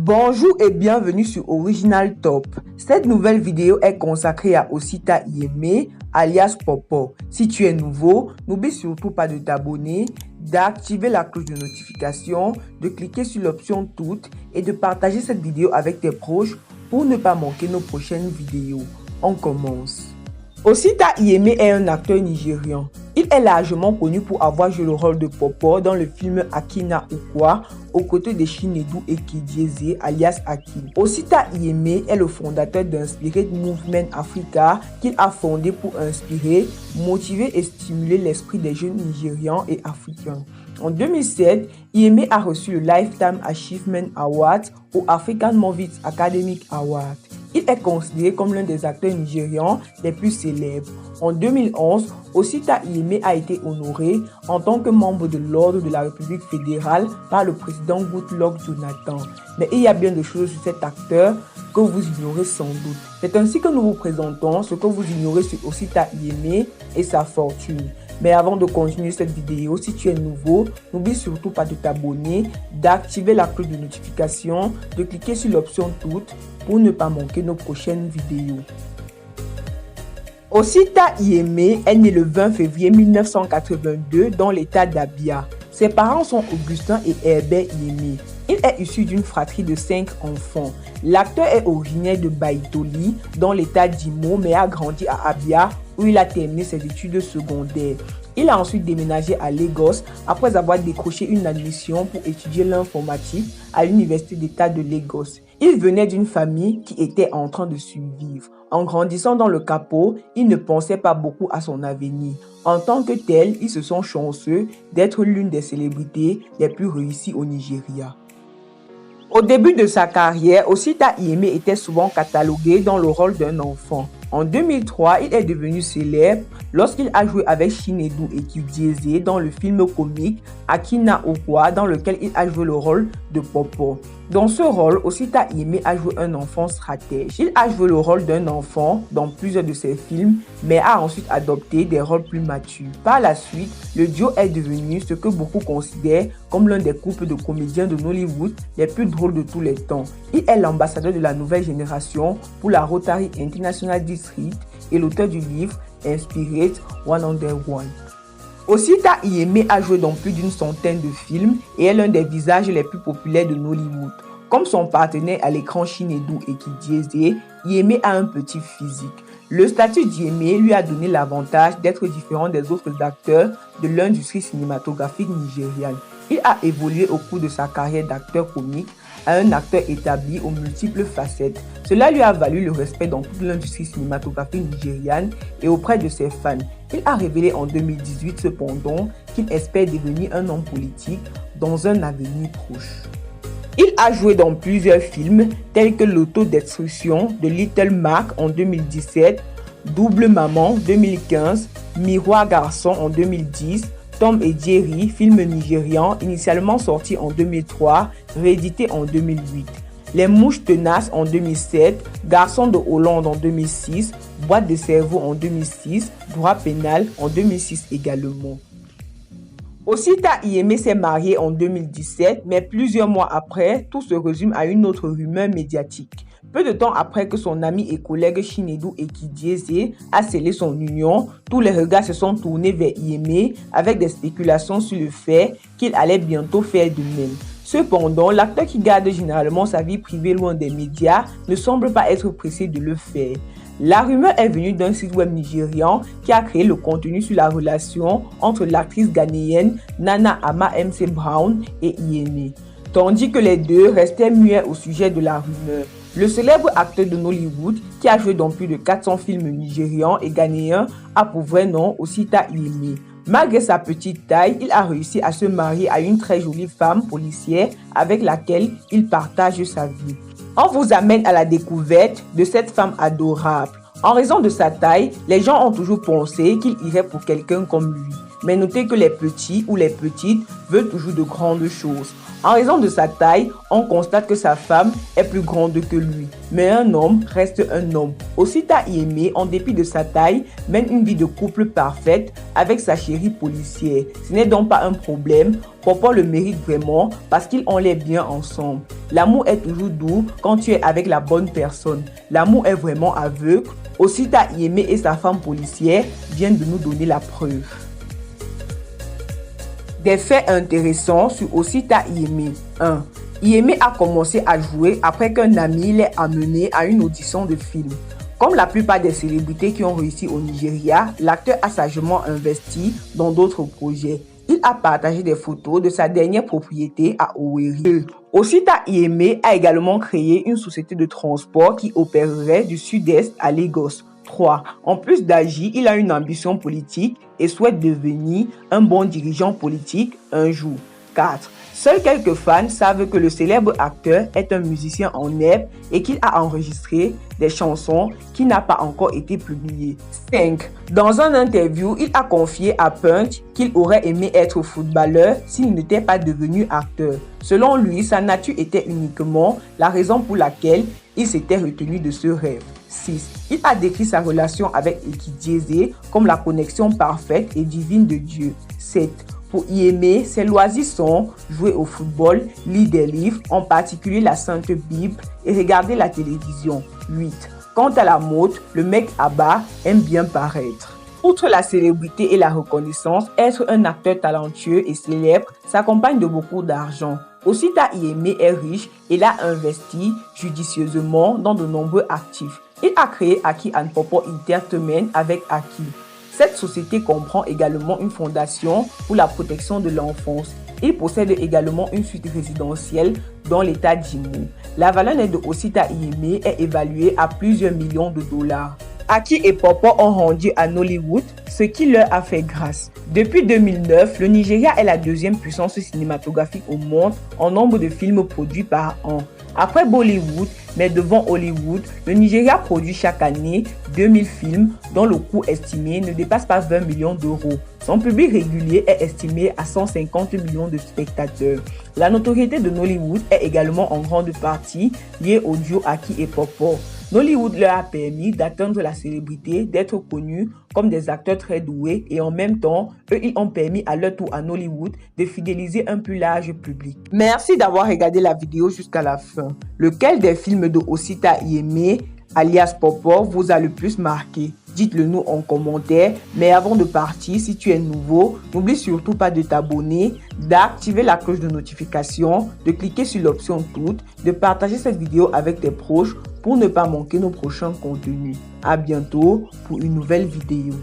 Bonjour et bienvenue sur Original Top. Cette nouvelle vidéo est consacrée à Osita Iyeme, alias Popo. Si tu es nouveau, n'oublie surtout pas de t'abonner, d'activer la cloche de notification, de cliquer sur l'option toutes et de partager cette vidéo avec tes proches pour ne pas manquer nos prochaines vidéos. On commence. Osita Iyeme est un acteur nigérian. Il est largement connu pour avoir joué le rôle de Popo dans le film Aki na Ukwa aux côtés de Chinedu Ekidieze alias Aki. Osita Iyeme est le fondateur d'Inspired Movement Africa qu'il a fondé pour inspirer, motiver et stimuler l'esprit des jeunes Nigérians et Africains. En 2007, Iyeme a reçu le Lifetime Achievement Award au African Movies Academic Award. Il est considéré comme l'un des acteurs nigérians les plus célèbres. En 2011, Osita Iyeme a été honoré en tant que membre de l'Ordre de la République fédérale par le président Goodluck Jonathan. Mais il y a bien des choses sur cet acteur que vous ignorez sans doute. C'est ainsi que nous vous présentons ce que vous ignorez sur Osita Iyeme et sa fortune. Mais avant de continuer cette vidéo, si tu es nouveau, n'oublie surtout pas de t'abonner, d'activer la cloche de notification, de cliquer sur l'option toutes pour ne pas manquer nos prochaines vidéos. Osita Iyeme est né le 20 février 1982 dans l'état d'Abia. Ses parents sont Augustin et Herbert Iyeme. Il est issu d'une fratrie de 5 enfants. L'acteur est originaire de Baïtoli, dans l'état d'Imo, mais a grandi à Abia, où il a terminé ses études secondaires. Il a ensuite déménagé à Lagos après avoir décroché une admission pour étudier l'informatique à l'Université d'État de Lagos. Il venait d'une famille qui était en train de survivre. En grandissant dans le Capo, il ne pensait pas beaucoup à son avenir. En tant que tel, il se sent chanceux d'être l'une des célébrités les plus réussies au Nigeria. Au début de sa carrière, Osita Iyeme était souvent catalogué dans le rôle d'un enfant. En 2003, il est devenu célèbre lorsqu'il a joué avec Chinedu Ekidieze dans le film comique Aki na Ukwa dans lequel il a joué le rôle de Popo. Dans ce rôle, Osita Iyeme a joué un enfant stratège. Il a joué le rôle d'un enfant dans plusieurs de ses films, mais a ensuite adopté des rôles plus matures. Par la suite, le duo est devenu ce que beaucoup considèrent comme l'un des couples de comédiens de Nollywood les plus drôles de tous les temps. Il est l'ambassadeur de la nouvelle génération pour la Rotary International District et l'auteur du livre Inspired 101. Osita Iyeme a joué dans plus d'une centaine de films et est l'un des visages les plus populaires de Nollywood. Comme son partenaire à l'écran Chinedu Ekidieze, Iyeme a un petit physique. Le statut d'Iyeme lui a donné l'avantage d'être différent des autres acteurs de l'industrie cinématographique nigériane. Il a évolué au cours de sa carrière d'acteur comique à un acteur établi aux multiples facettes. Cela lui a valu le respect dans toute l'industrie cinématographique nigériane et auprès de ses fans. Il a révélé en 2018 cependant qu'il espère devenir un homme politique dans un avenir proche. Il a joué dans plusieurs films tels que L'Autodestruction de Little Mac en 2017, Double Maman 2015, Miroir Garçon en 2010, Tom et Jerry, film nigérian initialement sorti en 2003, réédité en 2008. Les Mouches Tenaces en 2007, Garçon de Hollande en 2006, Boîte de cerveau en 2006, Droit pénal en 2006 également. Osita Iyeme s'est marié en 2017, mais plusieurs mois après, tout se résume à une autre rumeur médiatique. Peu de temps après que son ami et collègue Chinedu Ekidieze a scellé son union, tous les regards se sont tournés vers Iyeme avec des spéculations sur le fait qu'il allait bientôt faire de même. Cependant, l'acteur qui garde généralement sa vie privée loin des médias ne semble pas être pressé de le faire. La rumeur est venue d'un site web nigérian qui a créé le contenu sur la relation entre l'actrice ghanéenne Nana Ama MC Brown et Iyeme, tandis que les deux restaient muets au sujet de la rumeur. Le célèbre acteur de Nollywood, qui a joué dans plus de 400 films nigérians et ghanéens, a pour vrai nom Osita Iyeme. Malgré sa petite taille, il a réussi à se marier à une très jolie femme policière avec laquelle il partage sa vie. On vous amène à la découverte de cette femme adorable. En raison de sa taille, les gens ont toujours pensé qu'il irait pour quelqu'un comme lui. Mais notez que les petits ou les petites veulent toujours de grandes choses. En raison de sa taille, on constate que sa femme est plus grande que lui. Mais un homme reste un homme. Osita Iyeme, en dépit de sa taille, mène une vie de couple parfaite avec sa chérie policière. Ce n'est donc pas un problème. Popo le mérite vraiment parce qu'ils ont l'air bien ensemble. L'amour est toujours doux quand tu es avec la bonne personne. L'amour est vraiment aveugle. Osita Yeme et sa femme policière viennent de nous donner la preuve. Des faits intéressants sur Osita Yeme. 1. Yeme a commencé à jouer après qu'un ami l'ait amené à une audition de film. Comme la plupart des célébrités qui ont réussi au Nigeria, l'acteur a sagement investi dans d'autres projets. Il a partagé des photos de sa dernière propriété à Owerri. Osita Yeme a également créé une société de transport qui opérerait du sud-est à Lagos. 3. En plus d'agir, il a une ambition politique et souhaite devenir un bon dirigeant politique un jour. 4. Seuls quelques fans savent que le célèbre acteur est un musicien en herbe et qu'il a enregistré des chansons qui n'ont pas encore été publiées. 5. Dans une interview, il a confié à Punch qu'il aurait aimé être footballeur s'il n'était pas devenu acteur. Selon lui, sa nature était uniquement la raison pour laquelle il s'était retenu de ce rêve. 6. Il a décrit sa relation avec Ekidieze comme la connexion parfaite et divine de Dieu. 7. Pour Yeme, ses loisirs sont jouer au football, lire des livres, en particulier la Sainte Bible, et regarder la télévision. 8. Quant à la mode, le mec Abba aime bien paraître. Outre la célébrité et la reconnaissance, être un acteur talentueux et célèbre s'accompagne de beaucoup d'argent. Osita Yeme est riche et l'a investi judicieusement dans de nombreux actifs. Il a créé Aki and Popo Entertainment avec Aki. Cette société comprend également une fondation pour la protection de l'enfance. Il possède également une suite résidentielle dans l'état d'Imo. La valeur nette de Osita Yeme est évaluée à plusieurs millions de dollars. Aki et Popo ont rendu à Nollywood ce qui leur a fait grâce. Depuis 2009, le Nigeria est la deuxième puissance cinématographique au monde en nombre de films produits par an. Après Bollywood, mais devant Hollywood, le Nigeria produit chaque année 2000 films dont le coût estimé ne dépasse pas 20 millions d'euros. Son public régulier est estimé à 150 millions de spectateurs. La notoriété de Nollywood est également en grande partie liée au duo Aki et Popo. Nollywood leur a permis d'atteindre la célébrité, d'être connus comme des acteurs très doués et en même temps, eux, ils ont permis à leur tour à Nollywood de fidéliser un plus large public. Merci d'avoir regardé la vidéo jusqu'à la fin. Lequel des films de Osita Yeme, alias Popo, vous a le plus marqué? Dites-le nous en commentaire. Mais avant de partir, si tu es nouveau, n'oublie surtout pas de t'abonner, d'activer la cloche de notification, de cliquer sur l'option toutes, de partager cette vidéo avec tes proches pour ne pas manquer nos prochains contenus. À bientôt pour une nouvelle vidéo.